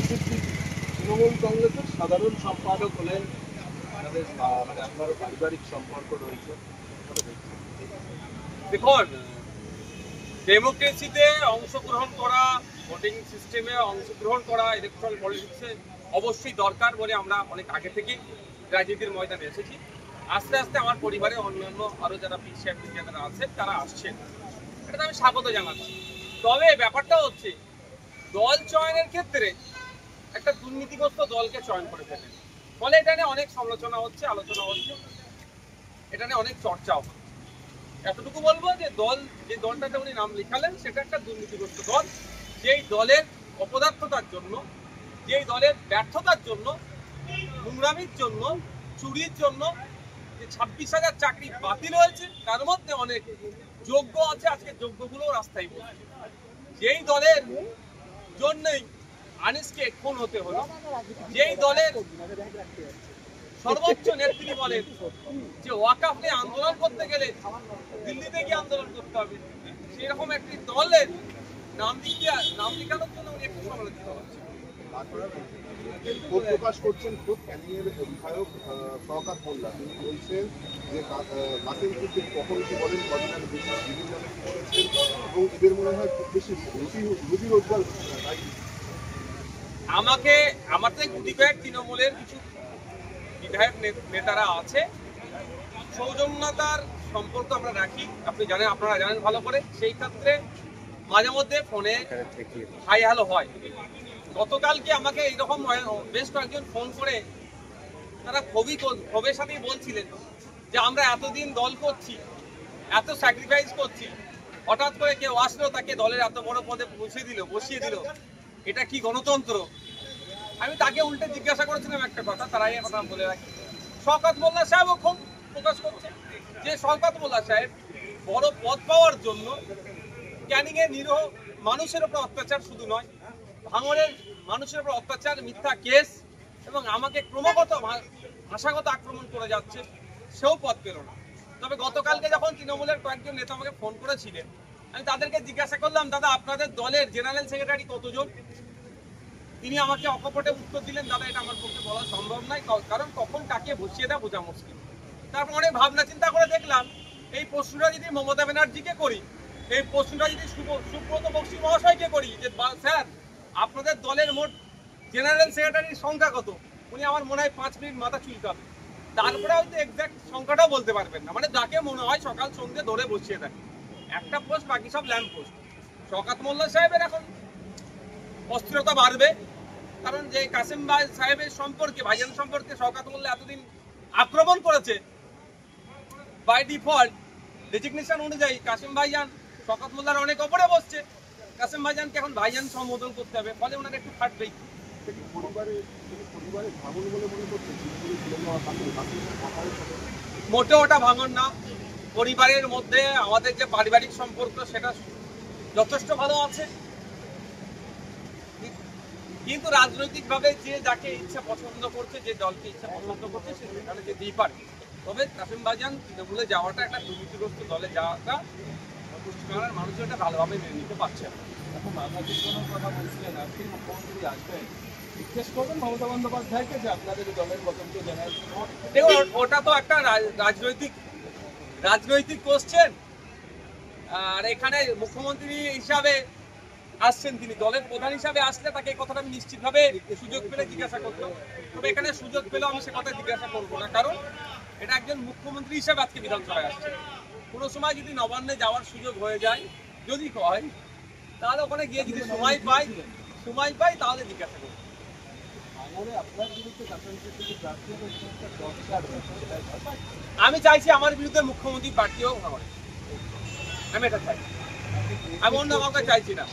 সিদ্দিকী তৃণমূল কংগ্রেসের সাধারণ সম্পাদক হলেন, তাদের মানে আপনার পারিবারিক সম্পর্ক রয়েছে। দেখুন, ডেমোক্রেসিতে অংশগ্রহণ করা, ভোটিং সিস্টেমে অংশগ্রহণ করা, ইলেকট্রাল পলিটিক্সে অবশ্যই দরকার বলে আমরা অনেক আগে থেকেই রাজনীতির ময়দানে এসেছি। আস্তে আস্তে আমার পরিবারে অন্যান্য আরও যারা পীর সাহেব যারা আছেন তারা আসছেন, এটা আমি স্বাগত জানাচ্ছি। তবে ব্যাপারটা হচ্ছে দল চয়নের ক্ষেত্রে একটা দুর্নীতিগ্রস্ত দলকে চয়ন করে ফেলেন, ফলে এটা নিয়ে অনেক সমালোচনা হচ্ছে, আলোচনা হচ্ছে, এটা নিয়ে অনেক চর্চাও হচ্ছে। এতটুকু বলবো যে যে দলটাতে উনি নাম লিখালেন সেটা একটা দুর্নীতিগ্রস্ত দল, যেই দলের অপদার্থতার জন্য, যেই দলের ব্যর্থতার জন্য, নোংরামির জন্য, চুরির জন্য যে 26,000 চাকরি বাতিল হয়েছে, তার মধ্যে অনেক যোগ্য আছে, আজকে যোগ্যগুলো রাস্তায় বসছে। যেই দলের জন্যই আনিসকে খুন হতে হলো, যেই দলের সর্বোচ্চ নেত্রী বলেন যে ওয়াকাফ নিয়ে আন্দোলন করতে গেলে দিল্লিতে গিয়ে আন্দোলন করতে হবে, সেরকম একটি দলের নাম লিখানোর জন্য উনি একটু সমালোচিত হচ্ছে। প্রকাশ করছেন খুব ক্যানিংয়ের বিধায়ক শওকত মোল্লা, তিনি বলছেন যে কাসেম সিদ্দিক কখন কি বলেন কদিন আগে বিভিন্ন করেছেন এবং এদের মনে হয় খুব বেশি রুজি রোজগার। আমার থেকে গুটি কয়েক তৃণমূলের কিছু বিধায়ক নেতারা আছে, সৌজন্যতার সম্পর্ক আমরা রাখি, আপনারা জানেন ভালো করে। সেই ক্ষেত্রে মাঝে মধ্যে ফোনে হাই হ্যালো হয়। গতকালকে আমাকে এইরকম বেশ কয়েকজন ফোন করে তারা ক্ষোভের সাথেই বলছিলেন যে আমরা এতদিন দল করছি, এত স্যাক্রিফাইস করছি, হঠাৎ করে কেউ আসলো তাকে দলের এত বড় পদে বসিয়ে দিল, এটা কি গণতন্ত্র? আমি তাকে উল্টে জিজ্ঞাসা করেছিলাম একটা কথা, তারাই কথা বলে রাখি। শওকত মোল্লা সাহেবও খুব প্রকাশ করছে যে শওকত মোল্লা সাহেব বড় পদ পাওয়ার জন্য ক্যানিংয়ে নিরীহ মানুষের উপর অত্যাচার, শুধু নয় ভাঙড়ের মানুষের উপর অত্যাচার, মিথ্যা কেস এবং আমাকে ক্রমাগত ভাষাগত আক্রমণ করে যাচ্ছে, সেও পদ পেল না। তবে গতকালকে যখন তৃণমূলের কয়েকজন নেতা আমাকে ফোন করেছিলেন, আমি তাদেরকে জিজ্ঞাসা করলাম, দাদা আপনাদের দলের জেনারেল সেক্রেটারি কতজন? তিনি আমাকে অকপটে উত্তর দিলেন, দাদা এটা আমার পক্ষে বলা সম্ভব নয়, কারণ কখন কাকে বসিয়ে দেয় বোঝা মুশকিল। তারপর অনেক ভাবনা চিন্তা করে দেখলাম এই প্রশ্নটা যদি মমতা ব্যানার্জিকে করি, এই প্রশ্নটা যদি সুব্রত বক্সী মহাশয়কে করি যে স্যার আপনাদের দলের মোট জেনারেল সেক্রেটারির সংখ্যা কত, উনি আমার মনে হয় 5 মিনিট মাথা চুলকাবে, তারপরে হয়তো এক্সাক্ট সংখ্যাটাও বলতে পারবেন না। মানে যাকে মনে হয় সকাল সন্ধ্যে ধরে বসিয়ে দেয়, একটা পোস্ট, বাকি সব ল্যাম্প পোস্ট। শওকত মোল্লা সাহেবের এখন অস্থিরতা বাড়বে, কারণ যে কাসেম ভাই সাহেবের সম্পর্কে, ভাইজান সম্পর্কে শওকত মোল্লা এতদিন আক্রমণ করেছে, বাই ডিফল্ট ডেজিগনেশন অনুযায়ী কাসেম ভাইজান শওকত মোল্লার অনেক ওপরে বসছে, কাসেম ভাইজানকে এখন ভাইজান সম্বোধন করতে হবে, ফলে ওনার একটু ফাটবেই। মোটেও ওটা ভাঙন না, পরিবারের মধ্যে আমাদের যে পারিবারিক সম্পর্ক সেটা যথেষ্ট ভালো আছে, কিন্তু রাজনৈতিকভাবে যে যাকে ইচ্ছা পছন্দ করছে, যে দলকে ইচ্ছা পছন্দ করছে সে সেখানে যেতেই পারে। তবে কাসেম ভাইজান তৃণমূলে যাওয়াটা, একটা দুর্নীতিগ্রস্ত দলে যাওয়াটা পশ্চিমবাংলার মানুষ এটা ভালোভাবে মেনে নিতে পারছে না। এখন বাংলাদেশ কথা বলছিলেন, আজকে মুখ্যমন্ত্রী আসবেন, জিজ্ঞেস করবেন মমতা বন্দ্যোপাধ্যায়কে যে আপনাদের দলের পছন্দ জেনারেল। দেখুন ওটা তো একটা রাজনৈতিক কোশ্চেন, আর এখানে মুখ্যমন্ত্রী হিসাবে আসছেন, তিনি দলের প্রধান হিসাবে আসলে তাকে এই কথাটা আমি নিশ্চিতভাবে সুযোগ পেলে জিজ্ঞাসা করতাম। তবে এখানে সুযোগ পেলেও আমি সে কথা জিজ্ঞাসা করবো না, কারণ এটা একজন মুখ্যমন্ত্রী হিসাবে আজকে বিধানসভায় আসছে। কোনো সময় যদি নবান্নে যাওয়ার সুযোগ হয়ে যায়, যদি হয়, তাহলে ওখানে গিয়ে যদি সময় পাই তাহলে জিজ্ঞাসা করবো। আমি চাইছি আমার বিরুদ্ধে মুখ্যমন্ত্রী প্রার্থী হোক ভাঙড়ে, আমি এটা চাই, আমি অন্য কাউকে চাইছি না।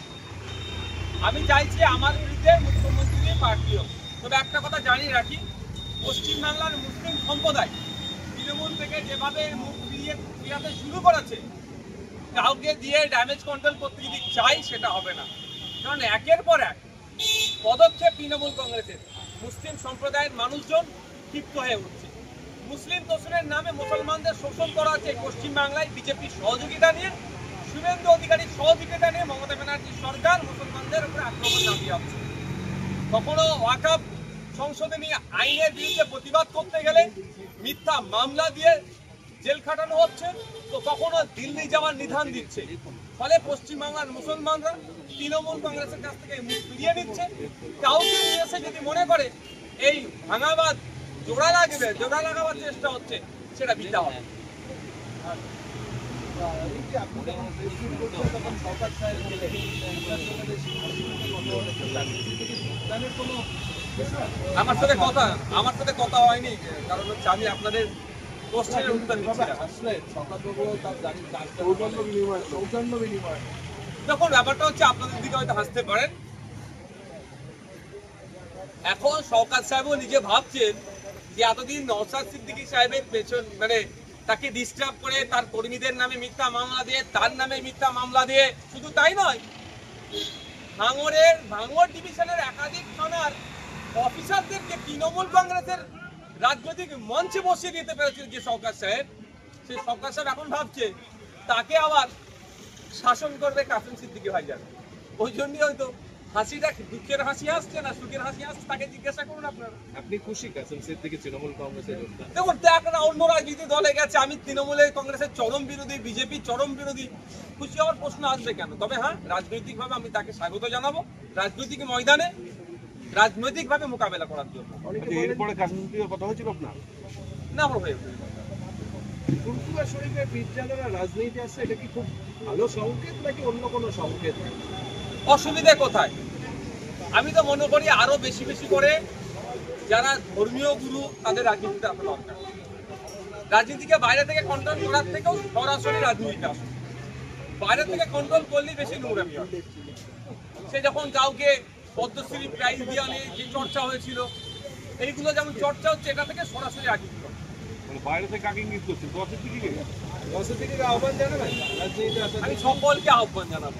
আমি চাইছি আমার বিরুদ্ধে মুখ্যমন্ত্রী প্রার্থী হোক। তবে একটা কথা জানিয়ে রাখি, পশ্চিমবাংলার মুসলিম সম্প্রদায় তৃণমূল থেকে যেভাবে মুখ ফিরাতে শুরু করেছে, কাউকে দিয়ে ড্যামেজ কন্ট্রোল করতে যদি চাই সেটা হবে না, কারণ একের পর এক পদক্ষেপ তৃণমূল কংগ্রেসের মুসলিম সম্প্রদায়ের মানুষজন ক্ষিপ্ত হয়ে উঠছে। মুসলিম তোষণের নামে মুসলমানদের শোষণ করা হচ্ছে পশ্চিমবাংলায় বিজেপির সহযোগিতা নিয়ে, শুভেন্দু অধিকারীর সহযোগিতা নিয়ে মমতা ব্যানার্জির সরকার মুসলমানদের উপরে আক্রমণ চালিয়ে যাচ্ছে। কখনো ওয়াকফ সংশোধনী আইনের বিরুদ্ধে প্রতিবাদ করতে গেলে মিথ্যা মামলা দিয়ে জেল খাটানো হচ্ছে, তো কখনো দিল্লি যাওয়ার নিধান দিচ্ছে। ফলে পশ্চিমবাংলার মুসলমানরা তৃণমূল কংগ্রেসের কাছ থেকে মুখ ফিরিয়ে নিচ্ছে। কাউকে নিয়ে এসে যদি মনে করে এই ভাঙাবাদ জোড়া লাগাবার চেষ্টা হচ্ছে, সেটা বৃথা হবে। আমার সাথে কথা হয়নি, কারণ হচ্ছে আমি আপনাদের কোশ্চেনের উত্তর দেখুন, ব্যাপারটা হচ্ছে আপনাদের দিকে হয়তো হাসতে পারেন। এখন শওকত সাহেবও নিজে ভাবছেন যে এতদিন নওশাদ সিদ্দিকী সাহেবের পেছন মানে তাকে ডিস্টার্ব করে তার কর্মীদের নামে মিথ্যা মামলা দিয়ে, তার নামে মিথ্যা মামলা দিয়ে, শুধু তাই নয়, ভাঙড় ডিভিশনের একাধিক থানার অফিসারদেরকে তৃণমূল কংগ্রেসের রাজনৈতিক মঞ্চে বসিয়ে দিতে পেরেছিল যে শওকত সাহেব, সেই শওকত সাহেব এখন ভাবছে তাকে আবার শাসন করবে কাসেম সিদ্দিকী ভাইজান। ওই জন্যই হয়তো হাসিটা দুঃখের হাসি আসছে না সুখের হাসি আসছে, তাকে জিজ্ঞাসা করুন আপনারা। আপনি খুশি কাসেম সিদ্দিকী তৃণমূল কংগ্রেসের যোগদান? দেখুন, একটা অন্য রাজনীতি দলে গেছে, আমি তৃণমূলের কংগ্রেসের চরম বিরোধী, বিজেপি চরম বিরোধী, খুশি হওয়ার প্রশ্ন আসবে কেন? তবে হ্যাঁ, রাজনৈতিকভাবে আমি তাকে স্বাগত জানাবো, রাজনৈতিক ময়দানে রাজনৈতিকভাবে মোকাবেলা করার জন্য। এরপরে কাসেম সিদ্দিকীর কথা হয়েছিল আপনার? না, আমার হয়ে ফুরফুরা শরীফের পীরজাদারা রাজনীতি আসছে, এটা কি খুব ভালো সংকেত নাকি অন্য কোনো সংকেত? অসুবিধে কোথায়? আমি তো মনে করি আরো বেশি বেশি করে যারা ধর্মীয় গুরু তাদের রাজনীতিতে আসা দরকার। রাজনীতিকে বাইরে থেকে কন্ট্রোল করার থেকেও সরাসরি রাজনীতিতে আসে। বাইরে থেকে কন্ট্রোল করলেই বেশি নোংরামি হয়। সে যখন কাউকে পদ্মশ্রী প্রাইজ দিয়ে নিয়ে যে চর্চা হয়েছিল, এইগুলো যেমন চর্চা হচ্ছে, এটা থেকে সরাসরি রাজনীতি করে। বাইরে থেকে কাকে ইঙ্গিত করছে? দশের দিকে আহ্বান জানাবেন রাজনীতিতে? আমি সকলকে আহ্বান জানাবো।